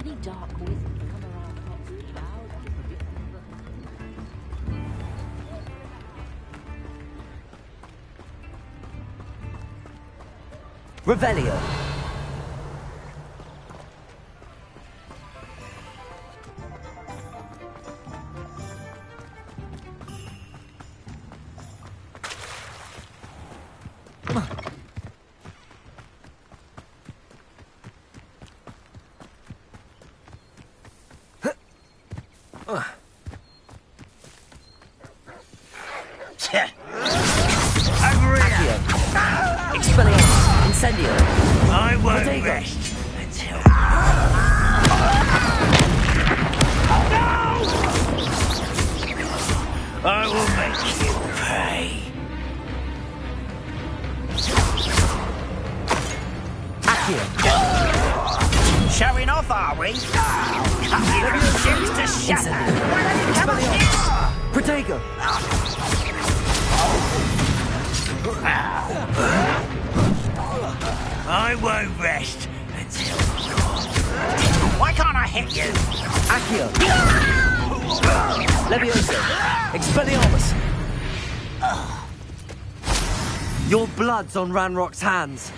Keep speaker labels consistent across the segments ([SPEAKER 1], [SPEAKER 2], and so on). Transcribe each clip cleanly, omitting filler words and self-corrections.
[SPEAKER 1] Any dark wizard can come around Hog's cloud to predict the...
[SPEAKER 2] Revelio.
[SPEAKER 3] I won't rest until... No! I will make you pay. Showing off, are we? You refuse to shatter.
[SPEAKER 2] Protego.
[SPEAKER 3] I won't rest until... Why can't I hit you?
[SPEAKER 2] Accio. Levioso. Expelliarmus. Your blood's on Ranrock's hands.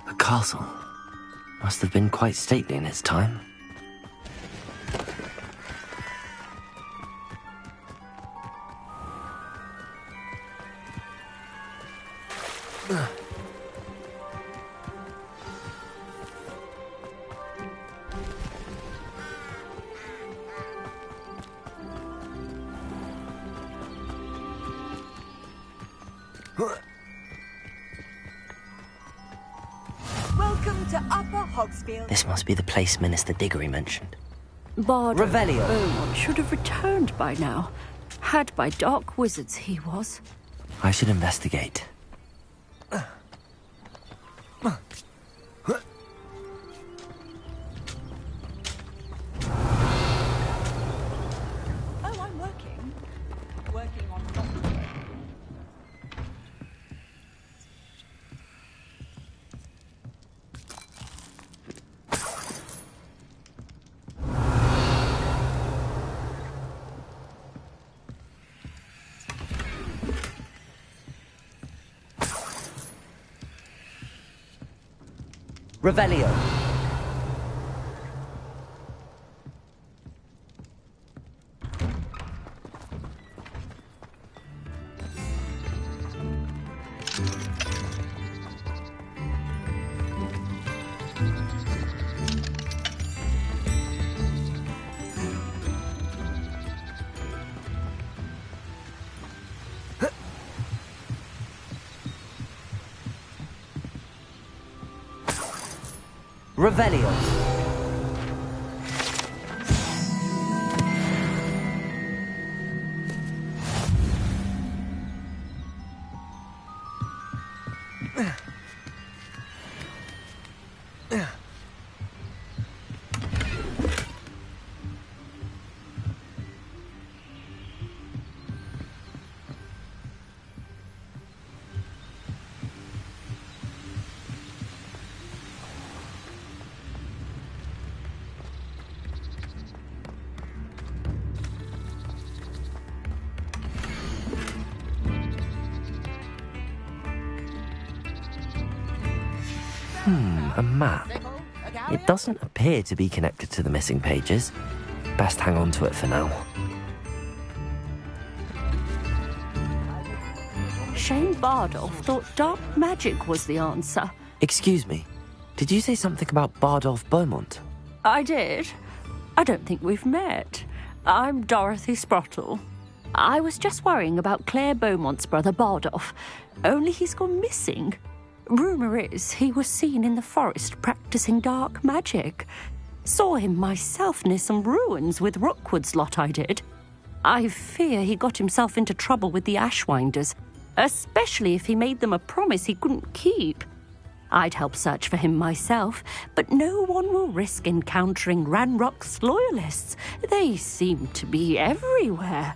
[SPEAKER 4] The castle must have been quite stately in its time. This must be the place Minister Diggory mentioned.
[SPEAKER 1] Bardo.
[SPEAKER 2] Revelio.
[SPEAKER 1] Beaumont should have returned by now. Had by dark wizards he was.
[SPEAKER 4] I should investigate.
[SPEAKER 1] I'm working. Working on...
[SPEAKER 2] Revelio. Revelio.
[SPEAKER 4] A map. It doesn't appear to be connected to the missing pages. Best hang on to it for now.
[SPEAKER 1] Bardolph thought dark magic was the answer.
[SPEAKER 4] Excuse me, did you say something about Bardolph Beaumont?
[SPEAKER 1] I did. I don't think we've met. I'm Dorothy Sprottle. I was just worrying about Claire Beaumont's brother Bardolph, only he's gone missing. Rumour is he was seen in the forest practicing dark magic. Saw him myself near some ruins with Rookwood's lot I did. I fear he got himself into trouble with the Ashwinders, especially if he made them a promise he couldn't keep. I'd help search for him myself, but no one will risk encountering Ranrock's loyalists. They seem to be everywhere.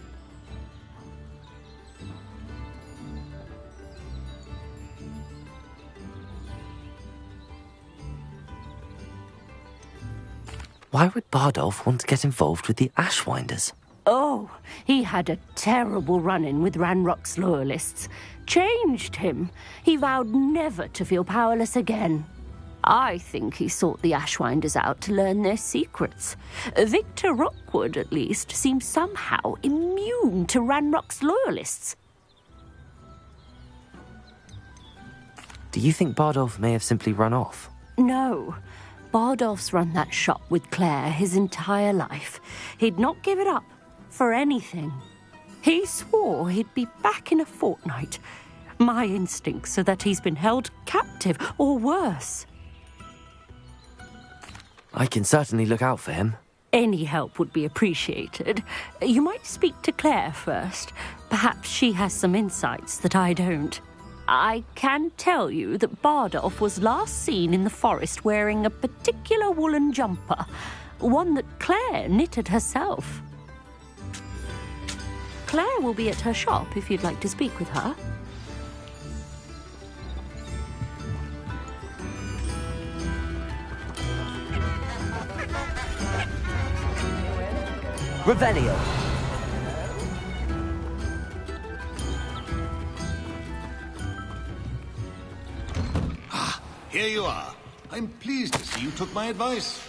[SPEAKER 4] Why would Bardolph want to get involved with the Ashwinders?
[SPEAKER 1] Oh, he had a terrible run-in with Ranrock's loyalists. Changed him. He vowed never to feel powerless again. I think he sought the Ashwinders out to learn their secrets. Victor Rookwood, at least, seems somehow immune to Ranrock's loyalists.
[SPEAKER 4] Do you think Bardolph may have simply run off?
[SPEAKER 1] No. Bardolph's run that shop with Claire his entire life. He'd not give it up for anything. He swore he'd be back in a fortnight. My instincts are that he's been held captive, or worse.
[SPEAKER 4] I can certainly look out for him.
[SPEAKER 1] Any help would be appreciated. You might speak to Claire first. Perhaps she has some insights that I don't. I can tell you that Bardolph was last seen in the forest wearing a particular woolen jumper, one that Claire knitted herself. Claire will be at her shop if you'd like to speak with her.
[SPEAKER 2] Revelio.
[SPEAKER 5] Here you are. I'm pleased to see you took my advice.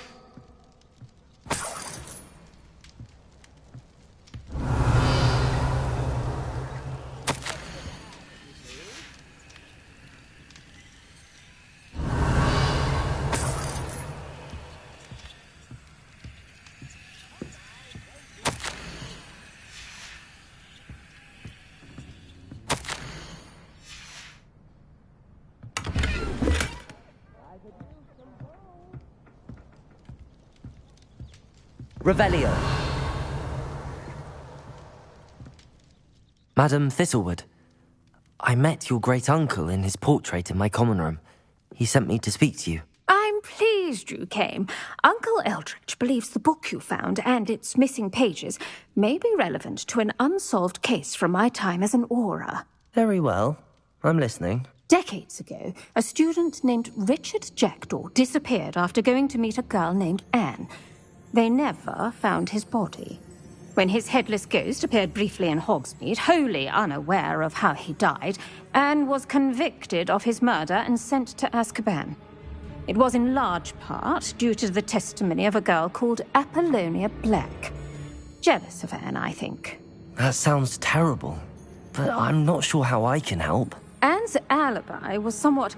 [SPEAKER 2] Revelio.
[SPEAKER 4] Madam Thistlewood, I met your great-uncle in his portrait in my common room. He sent me to speak to you.
[SPEAKER 6] I'm pleased you came. Uncle Eldridge believes the book you found and its missing pages may be relevant to an unsolved case from my time as an aura.
[SPEAKER 4] Very well. I'm listening.
[SPEAKER 6] Decades ago, a student named Richard Jackdaw disappeared after going to meet a girl named Anne. They never found his body. When his headless ghost appeared briefly in Hogsmeade, wholly unaware of how he died, Anne was convicted of his murder and sent to Azkaban. It was in large part due to the testimony of a girl called Apollonia Black. Jealous of Anne, I think.
[SPEAKER 4] That sounds terrible, but I'm not sure how I can help.
[SPEAKER 6] Anne's alibi was somewhat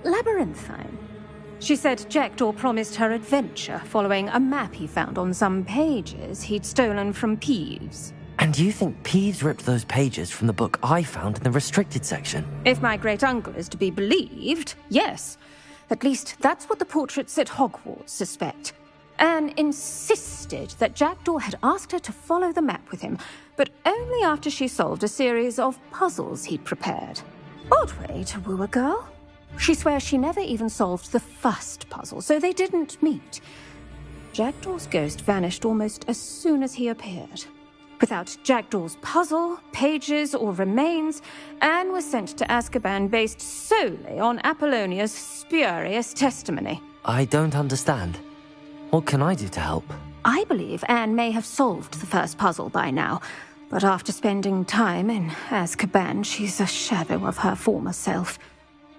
[SPEAKER 6] labyrinthine. She said Jackdaw promised her adventure following a map he found on some pages he'd stolen from Peeves.
[SPEAKER 4] And you think Peeves ripped those pages from the book I found in the restricted section?
[SPEAKER 6] If my great-uncle is to be believed, yes. At least that's what the portraits at Hogwarts suspect. Anne insisted that Jackdaw had asked her to follow the map with him, but only after she solved a series of puzzles he'd prepared. Odd way to woo a girl. She swears she never even solved the first puzzle, so they didn't meet. Jackdaw's ghost vanished almost as soon as he appeared. Without Jackdaw's puzzle, pages, or remains, Anne was sent to Azkaban based solely on Apollonia's spurious testimony.
[SPEAKER 4] I don't understand. What can I do to help?
[SPEAKER 6] I believe Anne may have solved the first puzzle by now, but after spending time in Azkaban, she's a shadow of her former self.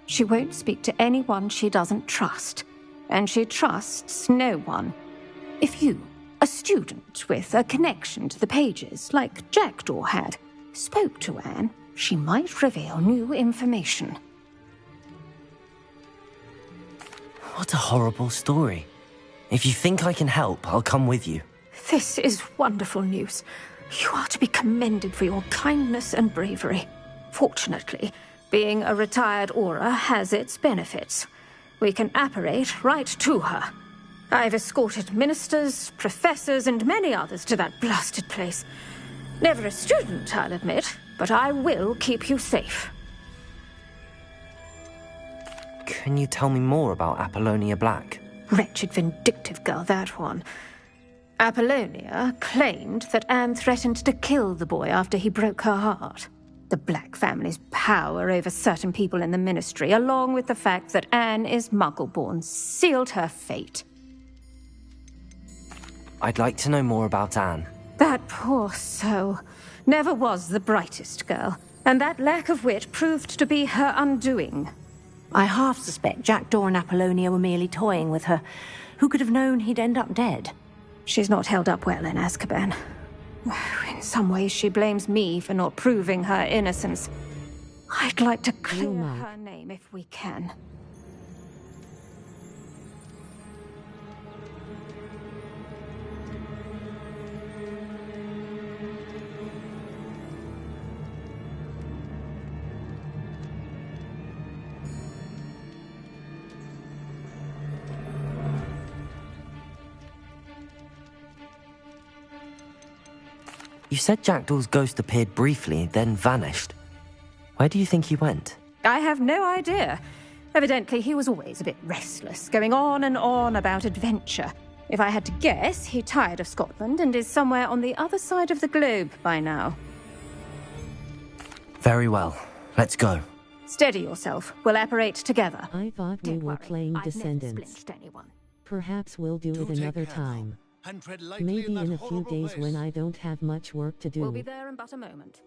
[SPEAKER 6] She won't speak to anyone she doesn't trust, and she trusts no one. If you, a student with a connection to the pages, like Jackdaw had, spoke to Anne, She might reveal new information.
[SPEAKER 4] What a horrible story. If you think I can help, I'll come with you.
[SPEAKER 6] This is wonderful news. You are to be commended for your kindness and bravery. Fortunately, being a retired Aura has its benefits. We can apparate right to her. I've escorted ministers, professors, and many others to that blasted place. Never a student, I'll admit, but I will keep you safe.
[SPEAKER 4] Can you tell me more about Apollonia Black?
[SPEAKER 6] Wretched, vindictive girl, that one. Apollonia claimed that Anne threatened to kill the boy after he broke her heart. The Black family's power over certain people in the Ministry, along with the fact that Anne is Muggle-born, sealed her fate.
[SPEAKER 4] I'd like to know more about Anne.
[SPEAKER 6] That poor soul never was the brightest girl, and that lack of wit proved to be her undoing.
[SPEAKER 7] I half suspect Jackdaw and Apollonia were merely toying with her. Who could have known he'd end up dead?
[SPEAKER 6] She's not held up well in Azkaban. In some ways, she blames me for not proving her innocence. I'd like to clear her name if we can.
[SPEAKER 4] You said Jackdaw's ghost appeared briefly, then vanished. Where do you think he went?
[SPEAKER 6] I have no idea. Evidently, he was always a bit restless, going on and on about adventure. If I had to guess, he tired of Scotland and is somewhere on the other side of the globe by now.
[SPEAKER 4] Very well. Let's go.
[SPEAKER 6] Steady yourself. We'll apparate together.
[SPEAKER 8] I thought we
[SPEAKER 6] Don't
[SPEAKER 8] were
[SPEAKER 6] worry,
[SPEAKER 8] playing
[SPEAKER 6] I've never
[SPEAKER 8] Descendants.
[SPEAKER 6] splinched anyone.
[SPEAKER 8] Perhaps we'll do it another time.
[SPEAKER 5] And tread lightly
[SPEAKER 8] Maybe
[SPEAKER 5] that
[SPEAKER 8] in a few
[SPEAKER 5] horrible
[SPEAKER 8] days
[SPEAKER 5] place.
[SPEAKER 8] when I don't have much work to do.
[SPEAKER 6] We'll be there in but a moment.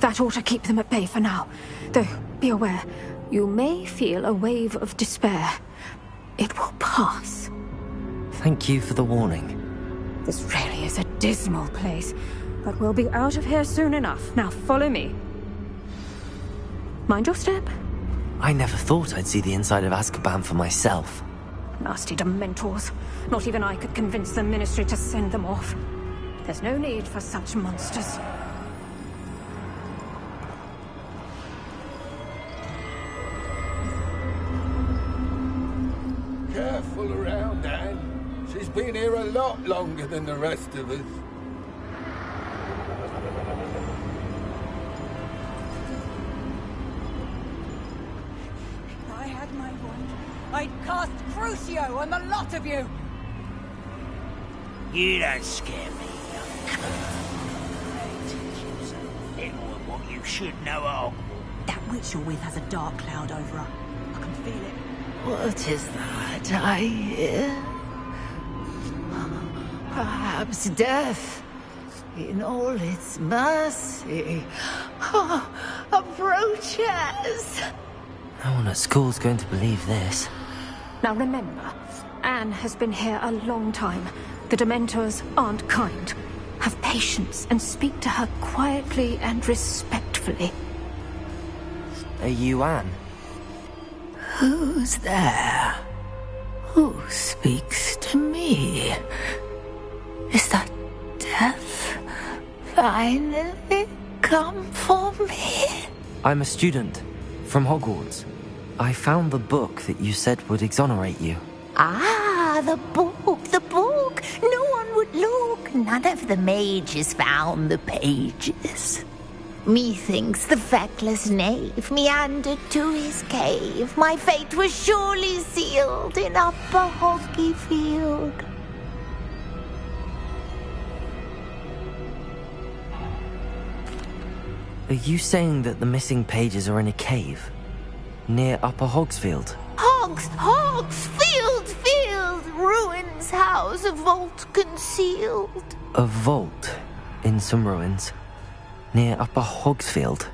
[SPEAKER 6] That ought to keep them at bay for now. Though, be aware, you may feel a wave of despair. It will pass.
[SPEAKER 4] Thank you for the warning.
[SPEAKER 6] This really is a dismal place, but we'll be out of here soon enough. Now follow me. Mind your step.
[SPEAKER 4] I never thought I'd see the inside of Azkaban for myself.
[SPEAKER 6] Nasty Dementors. Not even I could convince the Ministry to send them off. There's no need for such monsters.
[SPEAKER 9] Careful around, Anne. She's been here a lot longer than the rest of us.
[SPEAKER 10] If I had my wand, I'd cast Crucio on the lot of you!
[SPEAKER 3] You don't scare me, young cur. They teach you so little of what you should know of.
[SPEAKER 10] That witch you're with has a dark cloud over her. I can feel it.
[SPEAKER 11] What is that I hear? Perhaps death, in all its mercy, approaches.
[SPEAKER 4] No one at school's going to believe this.
[SPEAKER 6] Now remember, Anne has been here a long time. The Dementors aren't kind. Have patience and speak to her quietly and respectfully.
[SPEAKER 4] Are you Anne?
[SPEAKER 11] Who's there? Who speaks to me? Is that death finally come for me?
[SPEAKER 4] I'm a student from Hogwarts. I found the book that you said would exonerate you.
[SPEAKER 11] Ah, the book, the book. No one would look. None of the mages found the pages. Methinks the feckless knave meandered to his cave. My fate was surely sealed in Upper Hoggy Field.
[SPEAKER 4] Are you saying that the missing pages are in a cave? Near Upper Hogsfield?
[SPEAKER 11] Field! Ruins house, a vault concealed.
[SPEAKER 4] A vault in some ruins? Near Upper Hogsfield?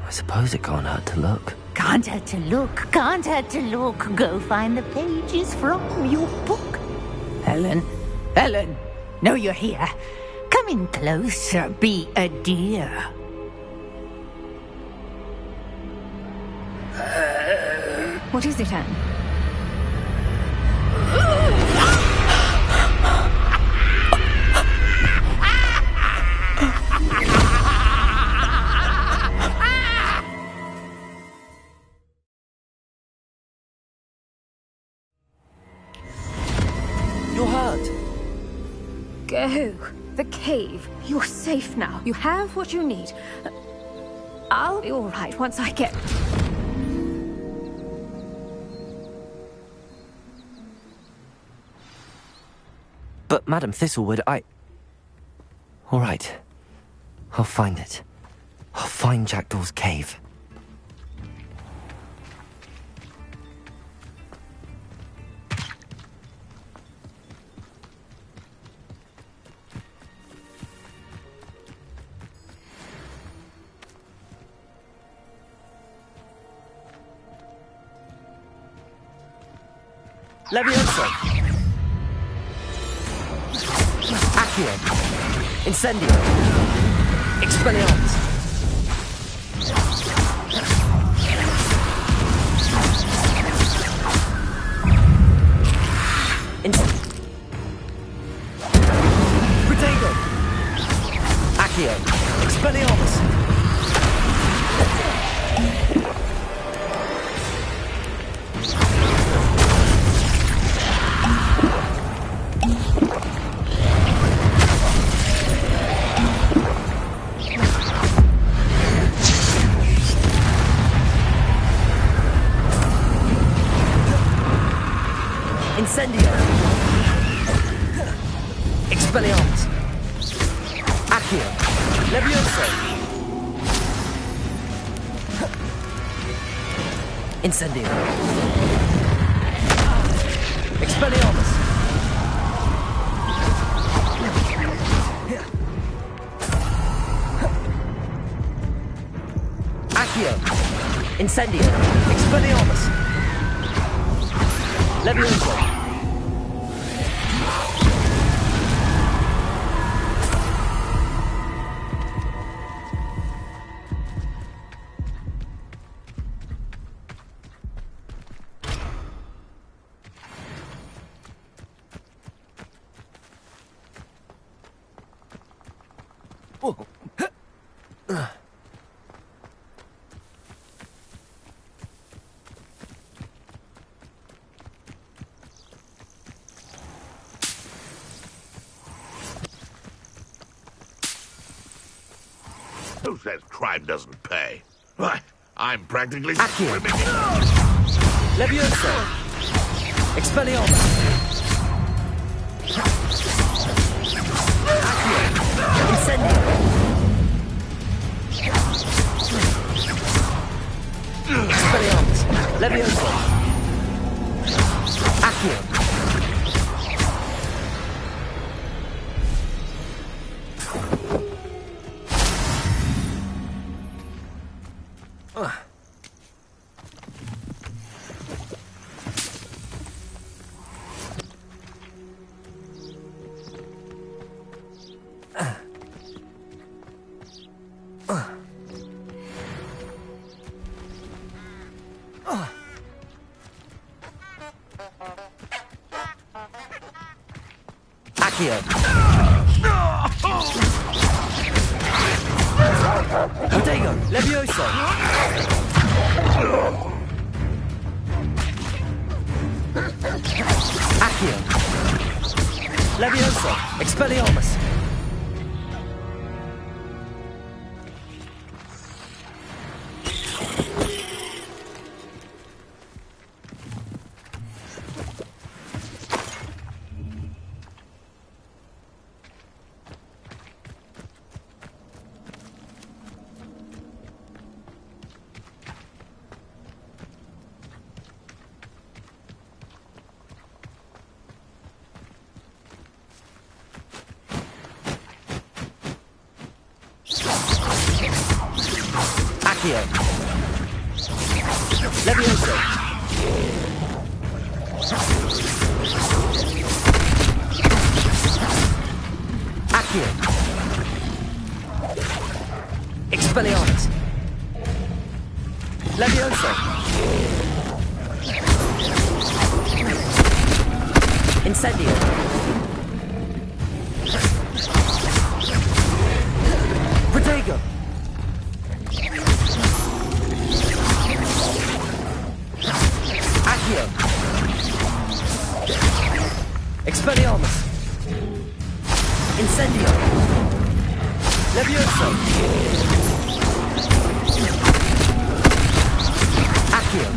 [SPEAKER 4] I suppose it can't hurt to look.
[SPEAKER 11] Can't hurt to look. Go find the pages from your book. Helen, know you're here. Come in closer, be a dear.
[SPEAKER 6] What is it, Anne?
[SPEAKER 2] You're hurt.
[SPEAKER 6] Go. The cave. You're safe now. You have what you need. I'll be all right once I get...
[SPEAKER 4] But, Madam Thistlewood, All right. I'll find it. I'll find Jackdaw's cave.
[SPEAKER 2] Levioso! Accio! Incendio! Expelliarmus! Protego! Accio! Expelliarmus! Incendio! Expelliarmus! Accio! Levioso! Incendio! Expelliarmus! Accio! Incendio! Expelliarmus! Levioso!
[SPEAKER 12] Who says crime doesn't pay? Why, I'm practically
[SPEAKER 2] Accio!
[SPEAKER 12] swimming
[SPEAKER 2] Levioso! Expelliarmus! Accio! Incendio! Expelliarmus! Levioso! Accio! Accio! Protego! Levioso! Accio! Levioso! Expelliarmus! Accio. Levioso. Accio. Expelliarmus. Levioso. Incendio. Protego. Accio. Expelliarmus. Incendio. Levioso. Accio.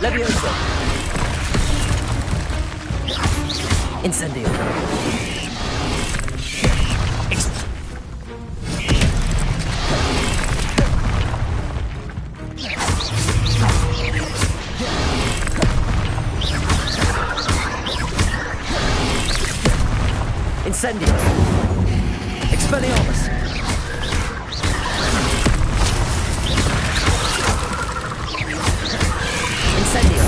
[SPEAKER 2] Levioso. Incendio. Incendio. Expelliarmus. Incendio.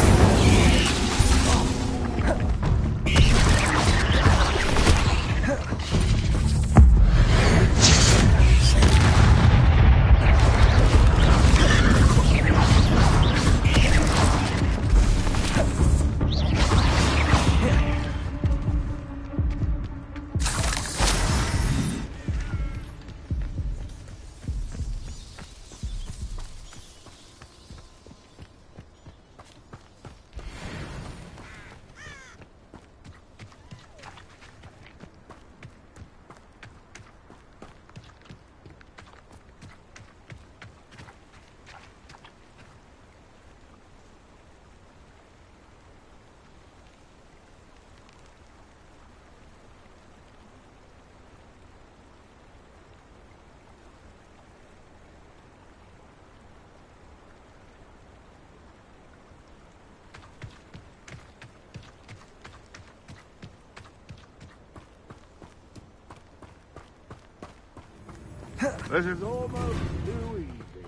[SPEAKER 12] This is almost too easy.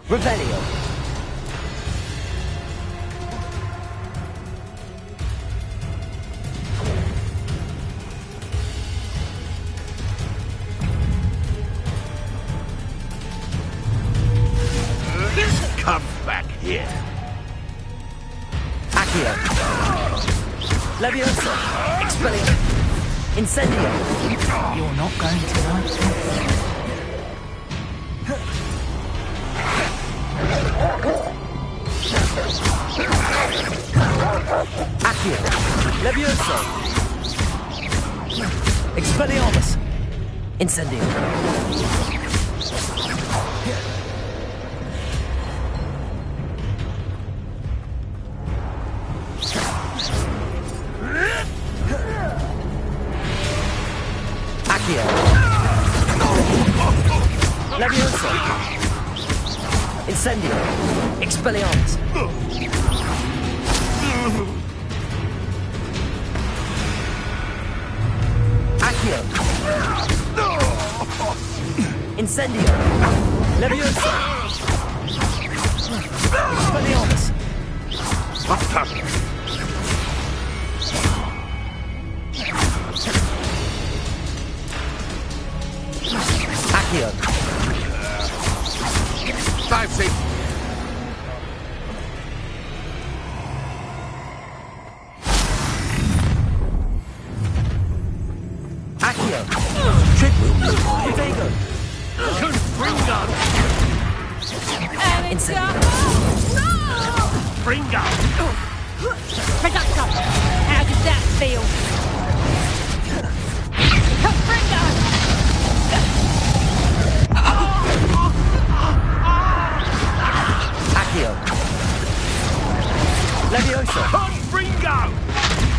[SPEAKER 2] Revelio.
[SPEAKER 12] Come back here.
[SPEAKER 2] Accio. Levioso. Expelliarmus. Incendio.
[SPEAKER 11] You're not going to like this.
[SPEAKER 2] Accio. Levioso. Expelliarmus. Incendio. Accio. Levioso. Incendio. Expelliarmus. Accio. Incendio. Leviosa. Expelliarmus. Accio.
[SPEAKER 12] Dive safe.
[SPEAKER 2] Accio. Triple. Protego.
[SPEAKER 3] Confringo!
[SPEAKER 2] Incendio.
[SPEAKER 3] Fringo!
[SPEAKER 10] Reducto! How does that feel? Confringo!
[SPEAKER 2] Accio. Leviosa.
[SPEAKER 3] Confringo!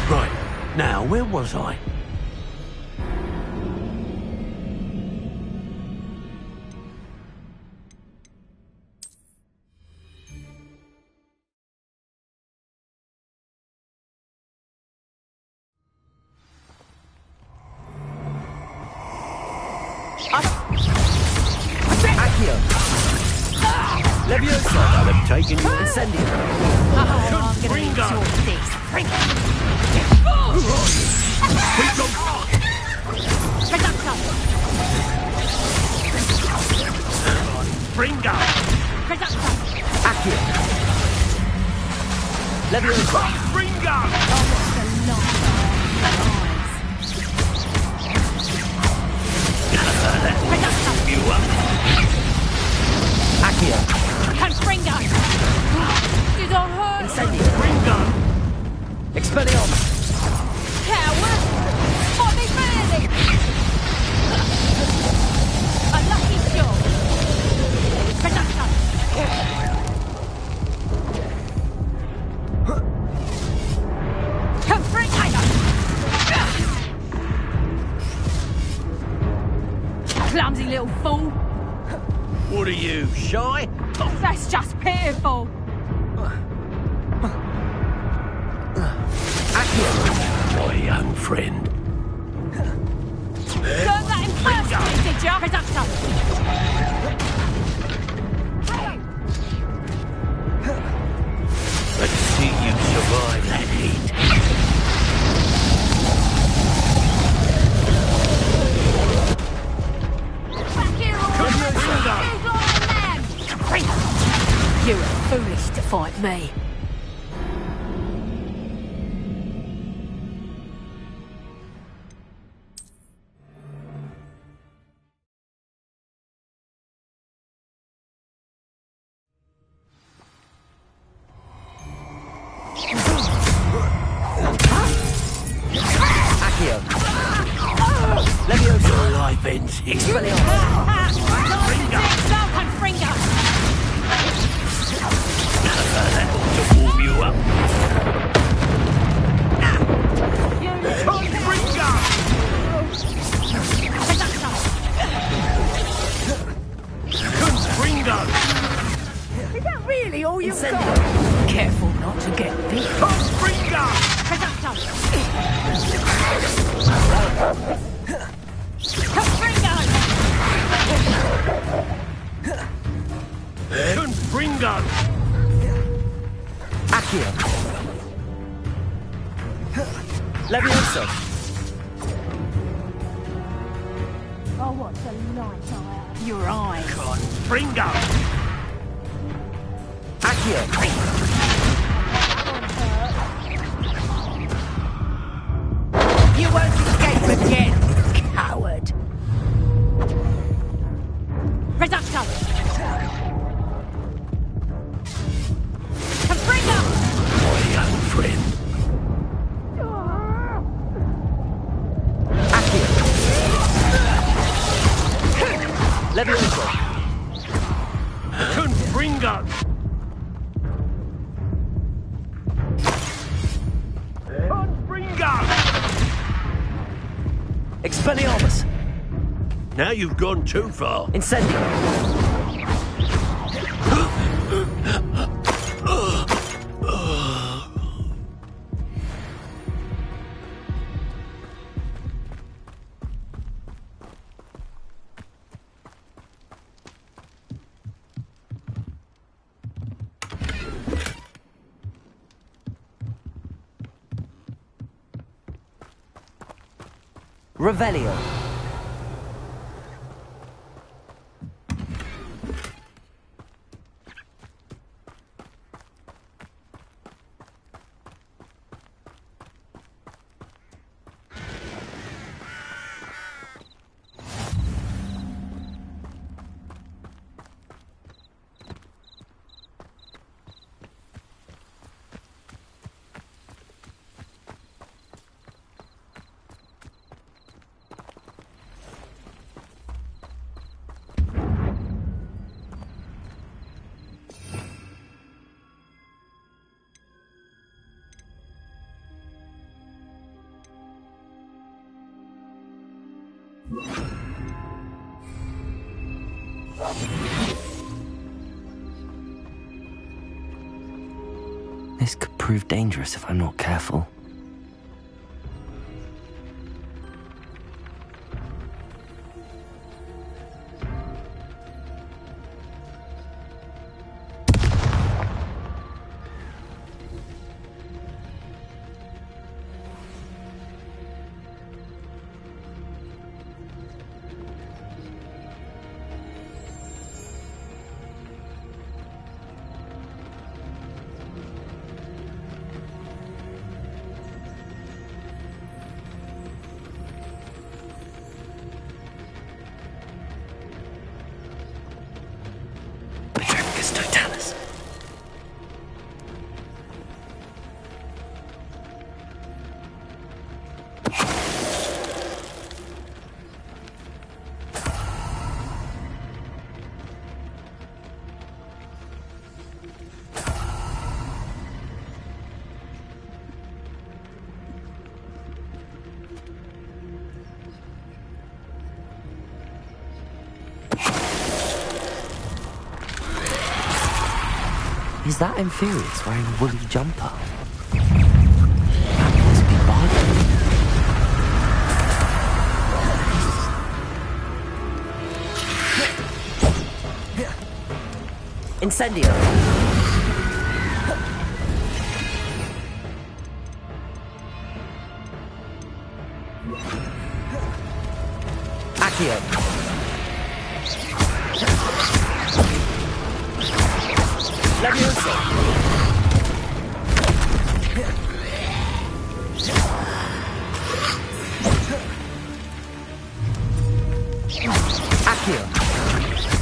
[SPEAKER 3] Right, now, where was I?
[SPEAKER 2] Accio. Leviosa.
[SPEAKER 3] I'll have taken you.
[SPEAKER 2] Incendio.
[SPEAKER 3] Confringo!
[SPEAKER 10] Reducto!
[SPEAKER 3] Fringo!
[SPEAKER 10] Reducto!
[SPEAKER 2] Accio. Leviosa.
[SPEAKER 3] Fringo!
[SPEAKER 10] Reducto!
[SPEAKER 3] You up?
[SPEAKER 2] Accio.
[SPEAKER 10] Confringo! Did I hurt?
[SPEAKER 2] Incendio.
[SPEAKER 3] Fringo!
[SPEAKER 2] Expelliarmus.
[SPEAKER 10] Coward! Might be fairly! A lucky shot! Reducto! Confringo! Clumsy little fool!
[SPEAKER 3] What are you, shy?
[SPEAKER 10] That's just pitiful!
[SPEAKER 3] My young friend.
[SPEAKER 10] Learn that in person, did ya? Reducto!
[SPEAKER 3] Let's see you survive that heat.
[SPEAKER 10] Back here, all right! You were foolish to fight me.
[SPEAKER 2] Accio. Leviosa.
[SPEAKER 3] Your life ends here.
[SPEAKER 2] Expelliarmus.
[SPEAKER 10] Confringo!
[SPEAKER 3] That ought to warm you up. Confringo! Confringo!
[SPEAKER 10] Is that really all you've
[SPEAKER 2] Incendio.
[SPEAKER 10] got? Careful not to get bit.
[SPEAKER 3] Confringo!
[SPEAKER 10] Reducto! Confringo!
[SPEAKER 3] Confringo!
[SPEAKER 2] Accio. Leviosa.
[SPEAKER 10] Oh, what a light I have. Your eyes.
[SPEAKER 3] Confringo!
[SPEAKER 2] Accio.
[SPEAKER 10] You won't escape again, coward. Reducto! Confringo!
[SPEAKER 3] My young friend.
[SPEAKER 2] Accio. Leviosa.
[SPEAKER 3] Confringo! Confringo!
[SPEAKER 2] Expelliarmus.
[SPEAKER 3] Now you've gone too far.
[SPEAKER 2] Incendio.
[SPEAKER 4] Revelio. This could prove dangerous if I'm not careful. Is that Infuriates wearing a woolly jumper? That must be bargain. Incendio! Accio! Levioso! Accio!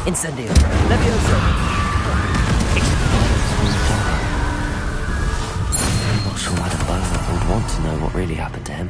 [SPEAKER 4] Incendio! Levioso! I'm not sure Madame Bowler would want to know what really happened to him.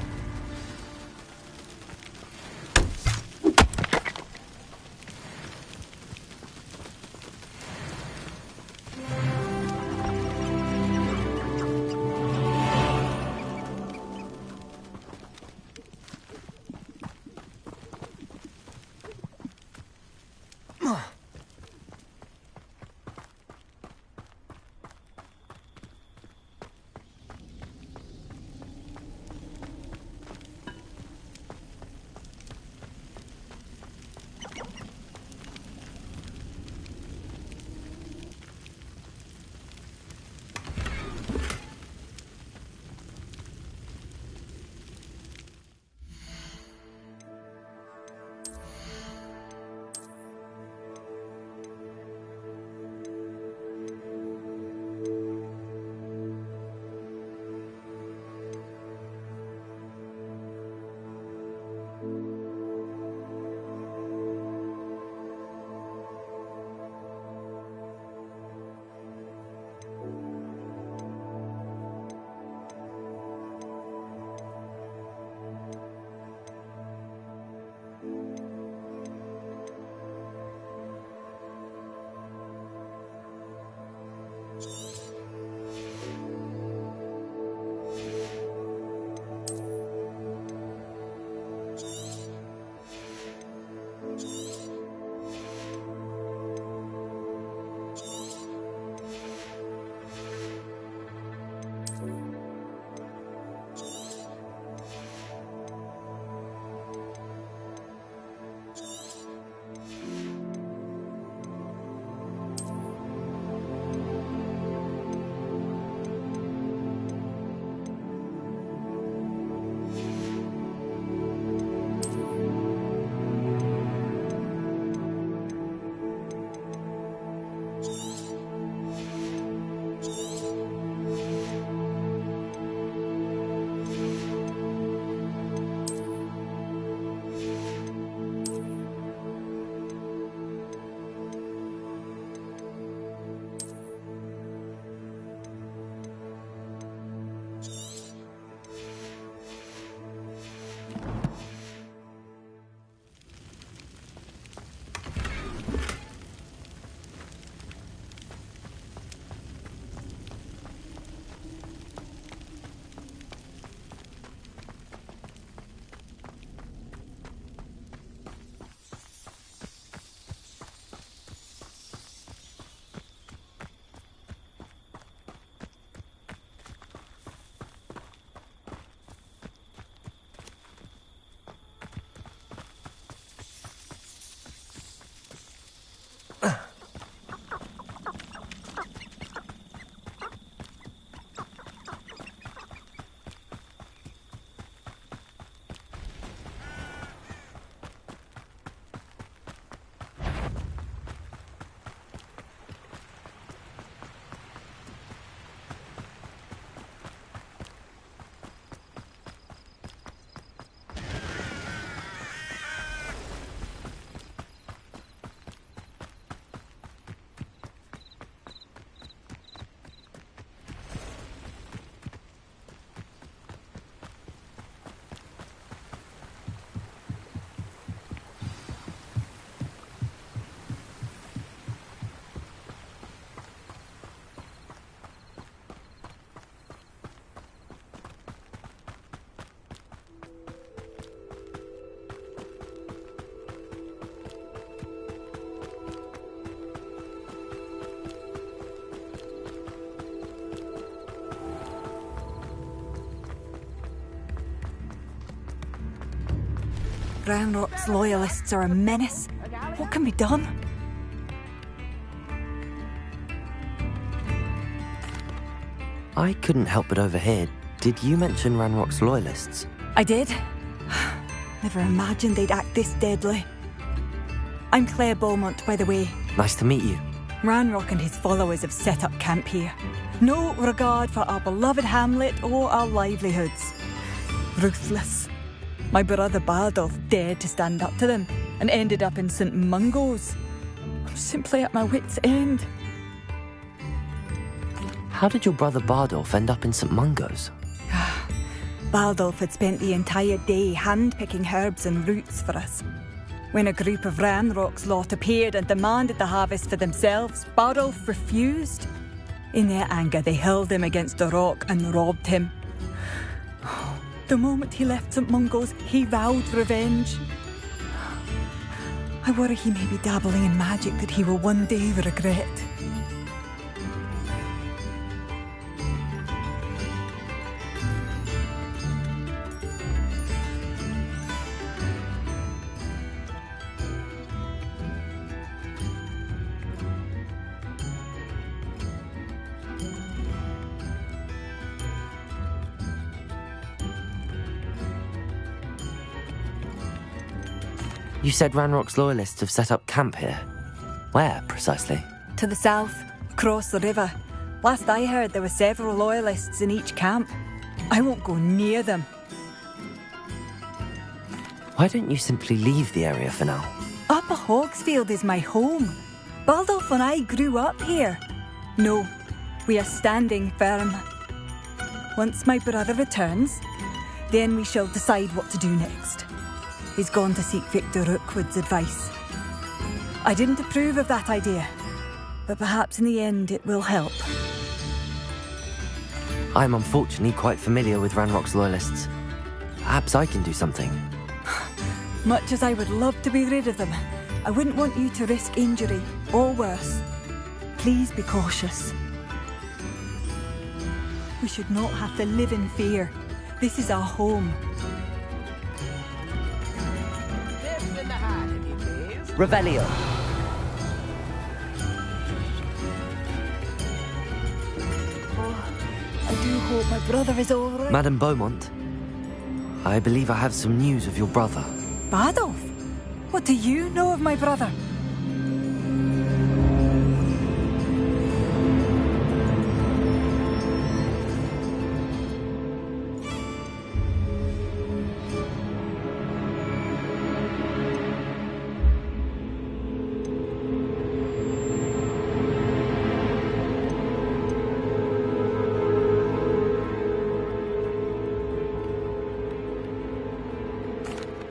[SPEAKER 13] Ranrock's loyalists are a menace. What can be done?
[SPEAKER 4] I couldn't help but overhear. Did you mention Ranrock's loyalists?
[SPEAKER 13] I did. Never imagined they'd act this deadly. I'm Claire Beaumont, by the way.
[SPEAKER 4] Nice to meet you.
[SPEAKER 13] Ranrock and his followers have set up camp here. No regard for our beloved hamlet or our livelihoods. Ruthless. My brother Bardolph dared to stand up to them and ended up in St. Mungo's. I'm simply at my wit's end.
[SPEAKER 4] How did your brother Bardolph end up in St. Mungo's?
[SPEAKER 13] Bardolph had spent the entire day hand-picking herbs and roots for us. When a group of Ranrock's lot appeared and demanded the harvest for themselves, Bardolph refused. In their anger, they hurled him against a rock and robbed him. The moment he left St. Mungo's, he vowed revenge. I worry he may be dabbling in magic that he will one day regret.
[SPEAKER 4] You said Ranrock's loyalists have set up camp here. Where, precisely?
[SPEAKER 13] To the south, across the river. Last I heard, there were several loyalists in each camp. I won't go near them.
[SPEAKER 4] Why don't you simply leave the area for now?
[SPEAKER 13] Upper Hogsfield is my home. Bardolph and I grew up here. No, we are standing firm. Once my brother returns, then we shall decide what to do next. He's gone to seek Victor Rookwood's advice. I didn't approve of that idea, but perhaps in the end it will help.
[SPEAKER 4] I'm unfortunately quite familiar with Ranrock's loyalists. Perhaps I can do something.
[SPEAKER 13] Much as I would love to be rid of them, I wouldn't want you to risk injury, or worse. Please be cautious. We should not have to live in fear. This is our home.
[SPEAKER 2] Revelio.
[SPEAKER 13] I do hope my brother is all right.
[SPEAKER 4] Madame Beaumont, I believe I have some news of your brother.
[SPEAKER 13] Bardolph? What do you know of my brother?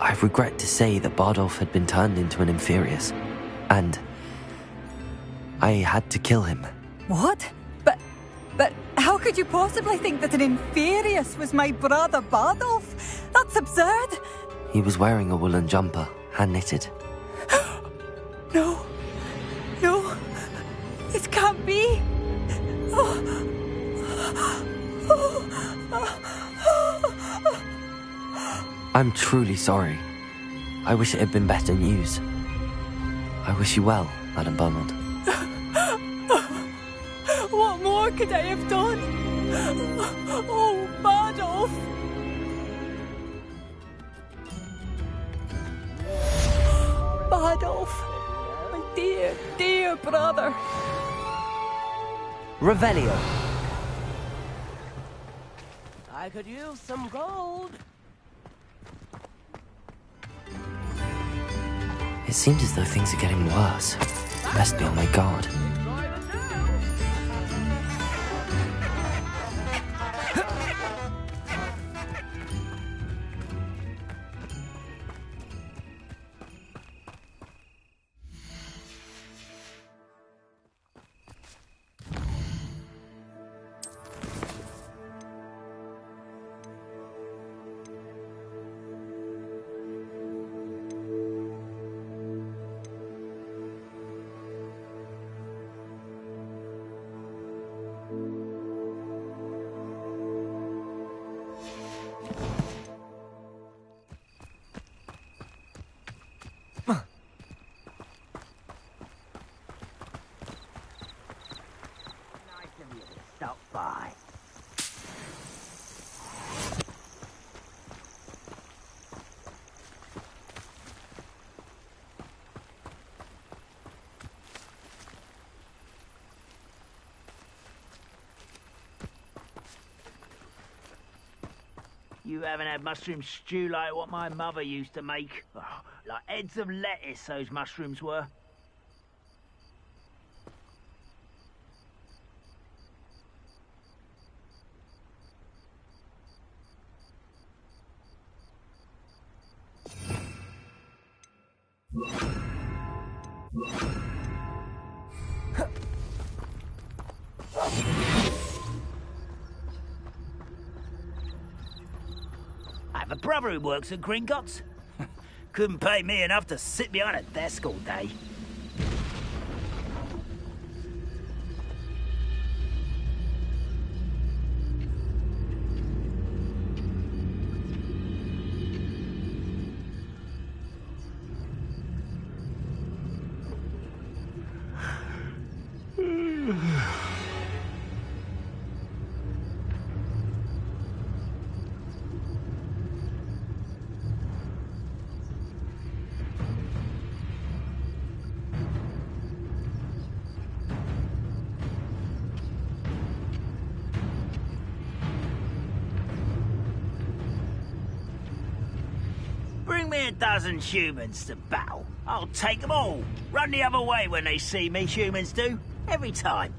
[SPEAKER 4] I regret to say that Bardolph had been turned into an Inferius, and I had to kill him.
[SPEAKER 13] What? But how could you possibly think that an Inferius was my brother Bardolph? That's absurd.
[SPEAKER 4] He was wearing a woolen jumper, hand-knitted.
[SPEAKER 13] No. No. This can't be.
[SPEAKER 4] I'm truly sorry. I wish it had been better news. I wish you well, Madame Beaumont.
[SPEAKER 13] What more could I have done? Oh, Bardolph! Bardolph! My dear, dear brother!
[SPEAKER 2] Revelio. I could use some gold.
[SPEAKER 4] It seems as though things are getting worse. Best be on my guard.
[SPEAKER 3] Stop by. You haven't had mushroom stew like what my mother used to make. Oh, like heads of lettuce, those mushrooms were. I have a brother who works at Gringotts. Couldn't pay me enough to sit behind a desk all day. Bring me a dozen humans to battle. I'll take them all. Run the other way when they see me, humans do. Every time.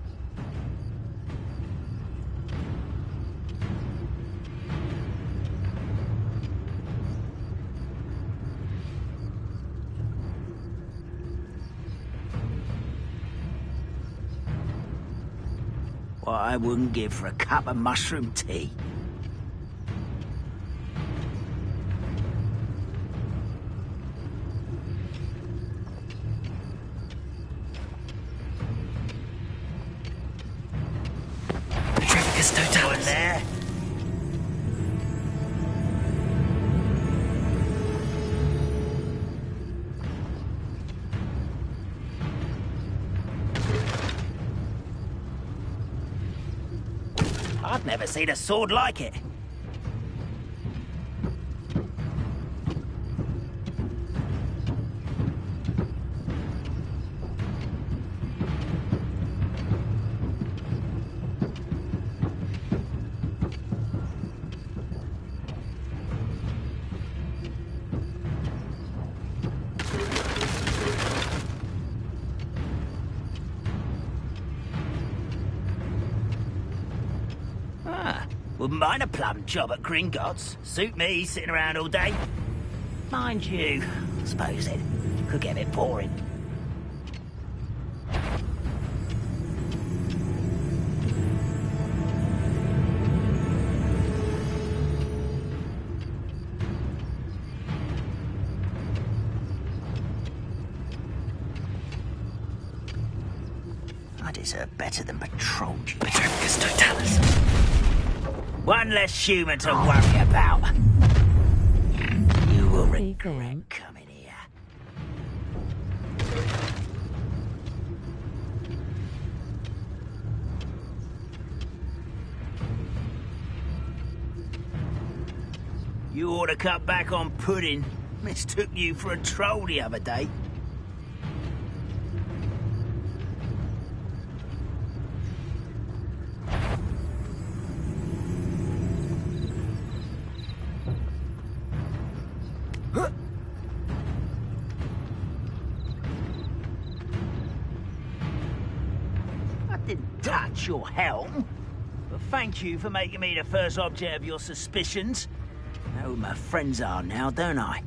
[SPEAKER 3] What I wouldn't give for a cup of mushroom tea. There. I've never seen a sword like it. Wouldn't mind a plum job at Gringotts. Suit me, sitting around all day. Mind you, I suppose it could get a bit boring. I deserve better than patrol duty. Petrarchus Totalis. One less human to worry about. You will regret coming here. You ought to cut back on pudding. Mistook you for a troll the other day. Didn't touch your helm, but thank you for making me the first object of your suspicions. I know who my friends are now, don't I?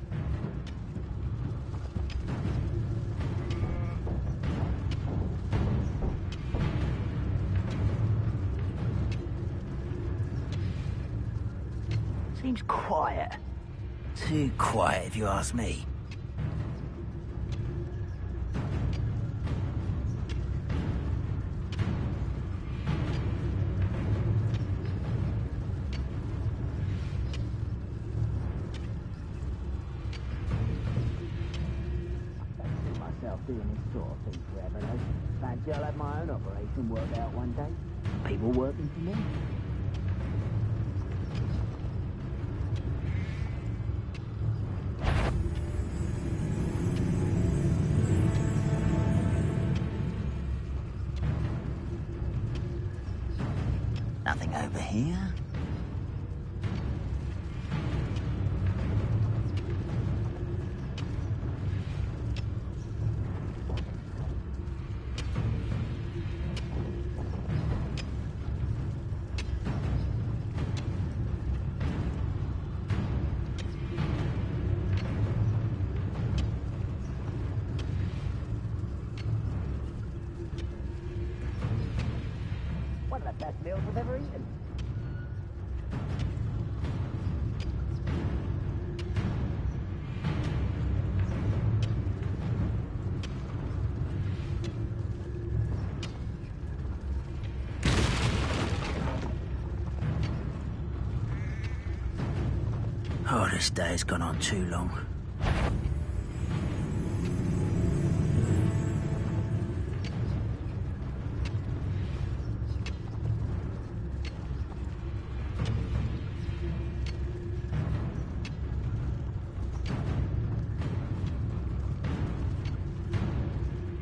[SPEAKER 3] Seems quiet. Too quiet, if you ask me. myself doing this sort of thing forever, though. Fancy I'll have my own operation worked out one day. People working for me. Nothing over here. One of the best meals I've ever eaten. Oh, this day's gone on too long.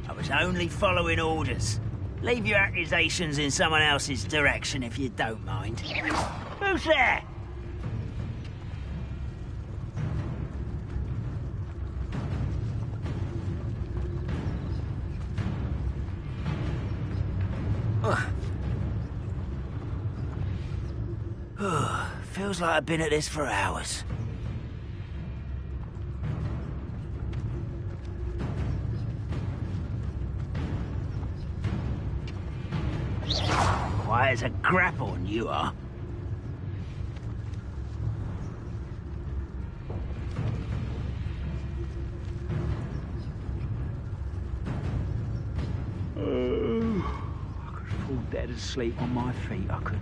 [SPEAKER 3] I was only following orders. Leave your accusations in someone else's direction if you don't mind. Who's there? Feels like I've been at this for hours. Quiet as a grapple, you are. I could fall dead asleep on my feet, I could.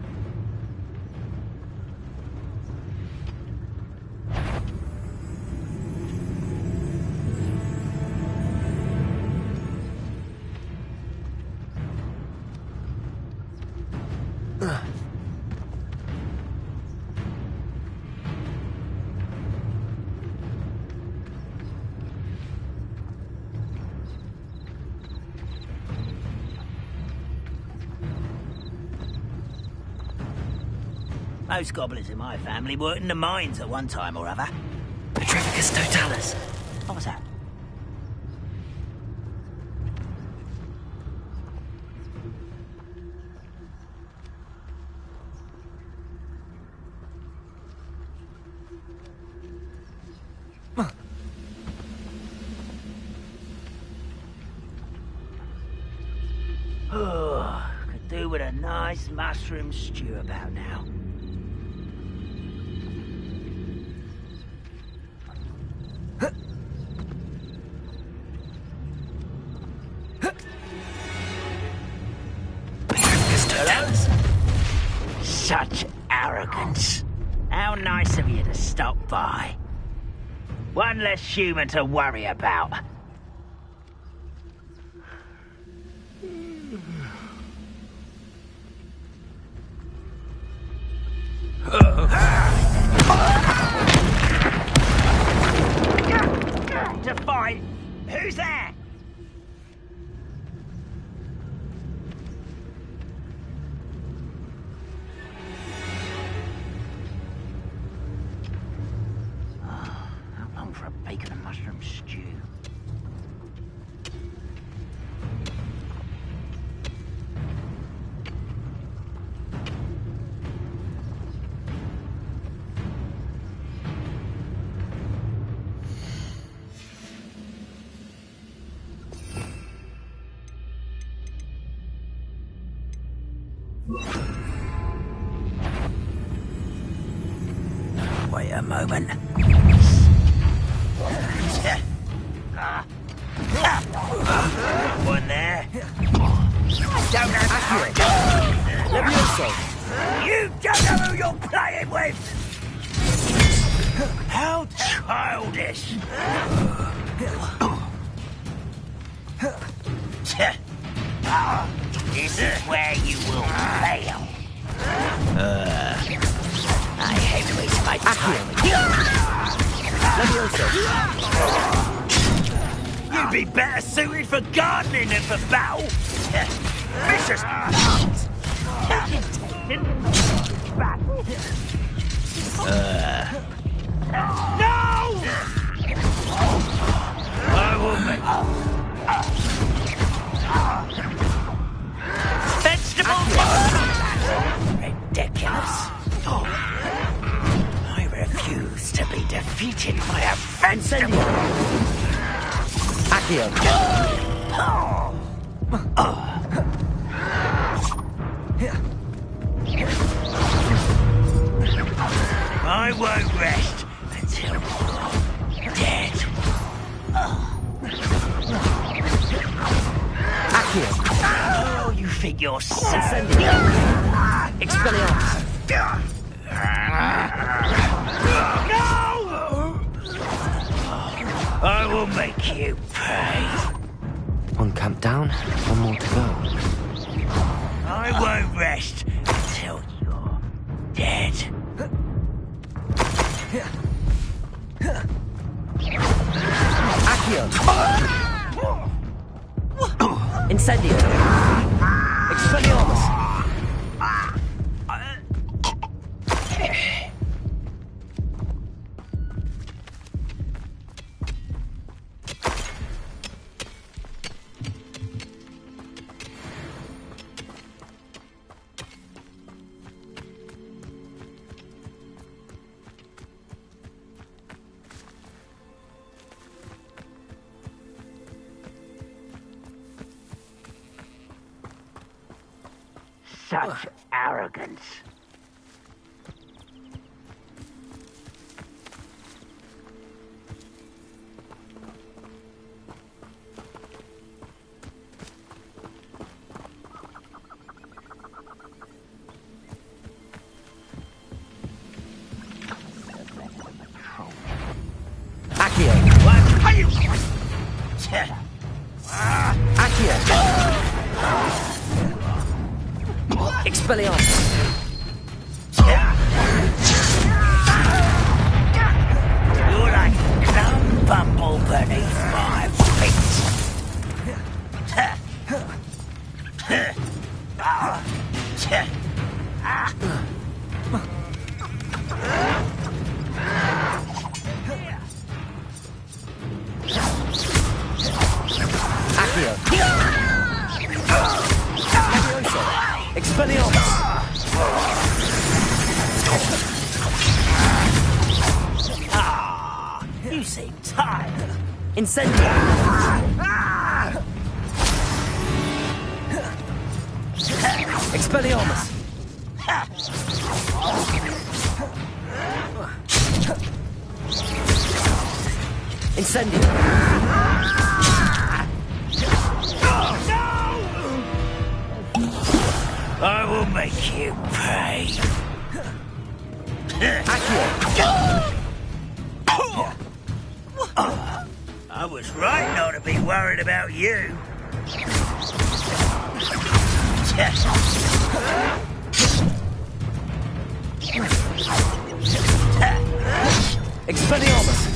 [SPEAKER 3] Most gobblers in my family worked in the mines at one time or other.
[SPEAKER 4] Petrificus totalis.
[SPEAKER 3] What was that? Oh, could do with a nice mushroom stew about now. Such arrogance. How nice of you to stop by. One less human to worry about. To fight. Who's there? For a bacon and mushroom stew. Wait a moment. One there. Don't accurate.
[SPEAKER 9] Levioso.
[SPEAKER 3] You don't know who you're playing with. How childish. This is where you will fail. I hate wasting my time. You'd be better suited for gardening than for battle. Vicious. No! I will make vegetables. Ridiculous. I refuse to be defeated by a vegetable.
[SPEAKER 4] Accio.
[SPEAKER 3] I won't rest until you're dead.
[SPEAKER 4] Accio.
[SPEAKER 3] Oh, you think you're sad?
[SPEAKER 4] Expelliarmus.
[SPEAKER 3] No! I will make you pay.
[SPEAKER 4] One camp down, one more to go.
[SPEAKER 3] I won't rest until you're dead.
[SPEAKER 4] Accio. Incendio. Expelliarmus.
[SPEAKER 3] Such arrogance.
[SPEAKER 4] Accio.
[SPEAKER 3] What are you?
[SPEAKER 4] Accio. Expelliarmus.
[SPEAKER 3] You're like a clown bumble beneath my feet.
[SPEAKER 4] Accio. Expelliarmus.
[SPEAKER 3] You seem tired.
[SPEAKER 4] Incendio. Expelliarmus. Incendio.
[SPEAKER 3] I will make you pay.
[SPEAKER 4] Accio.
[SPEAKER 3] I was right not to be worried about you.
[SPEAKER 4] Expelliarmus.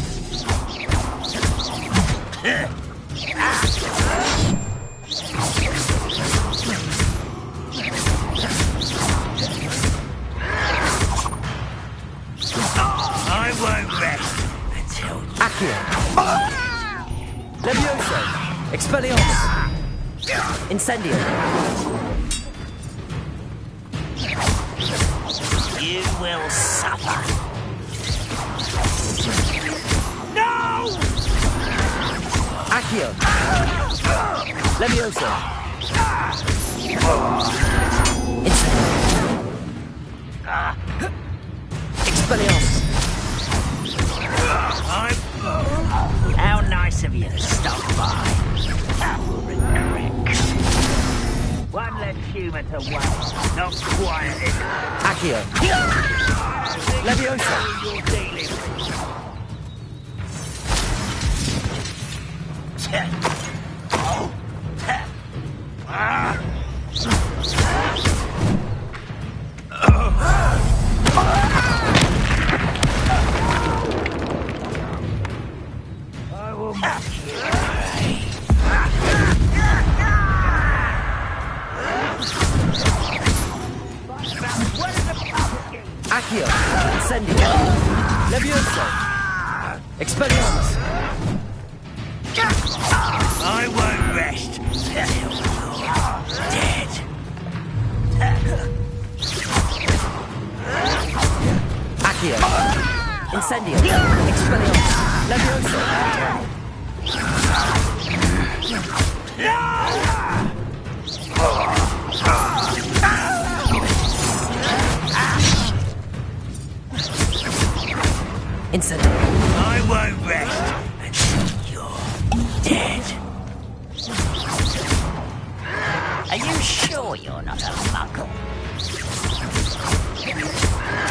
[SPEAKER 3] I won't rest until
[SPEAKER 4] Accio. Levioso. Expelliarmus. Incendio.
[SPEAKER 3] you will suffer. No!
[SPEAKER 4] Accio. Levioso. Expelliarmus.
[SPEAKER 3] How nice of you to stop by. I will regret. One less human to wait. Not quiet enough.
[SPEAKER 4] Accio. Levioso.
[SPEAKER 3] You're dealing with. I will make you
[SPEAKER 4] Accio, Incendio, Levioso, Expelliarmus.
[SPEAKER 3] I won't rest till you're dead.
[SPEAKER 4] Accio, Incendio, Expelliarmus, Levioso. Incendio.
[SPEAKER 3] I won't rest until you're dead. Are you sure you're not a muggle?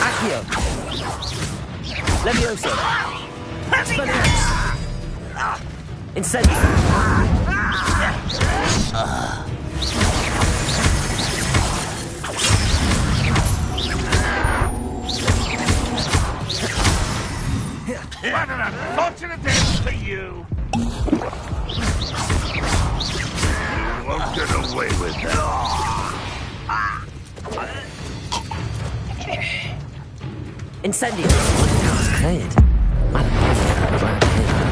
[SPEAKER 4] Accio, Levioso, Expelliarmus, Incendio.
[SPEAKER 12] What an unfortunate end for you! You won't get away with that.
[SPEAKER 4] Incendio. That was cleared. Madam Bowmont, glad to hear that.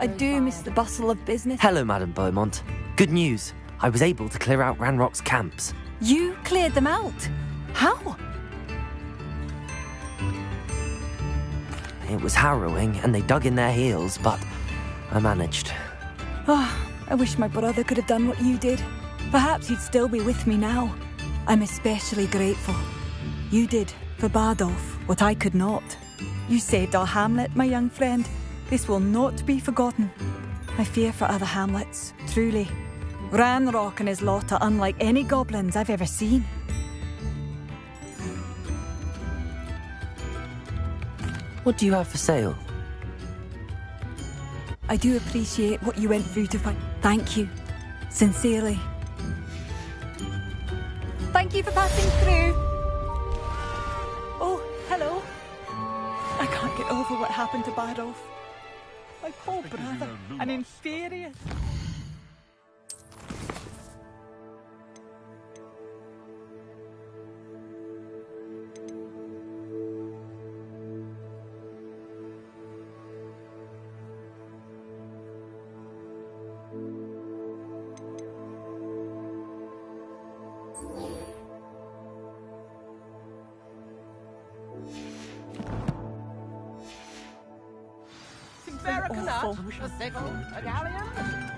[SPEAKER 13] I do miss the bustle of business.
[SPEAKER 4] Hello, Madam Beaumont. Good news. I was able to clear out Ranrock's camps.
[SPEAKER 13] You cleared them out? How?
[SPEAKER 4] It was harrowing, and they dug in their heels, but I managed.
[SPEAKER 13] Oh, I wish my brother could have done what you did. Perhaps he'd still be with me now. I'm especially grateful. You did, for Bardolph, what I could not. You saved our hamlet, my young friend. This will not be forgotten. I fear for other hamlets, truly. Ranrock and his lot are unlike any goblins I've ever seen.
[SPEAKER 4] What do you have for sale?
[SPEAKER 13] I do appreciate what you went through to find. Thank you. Sincerely. Thank you for passing through. Oh, hello. I can't get over what happened to Bardolph. My poor brother, an inferior.
[SPEAKER 2] A galleon?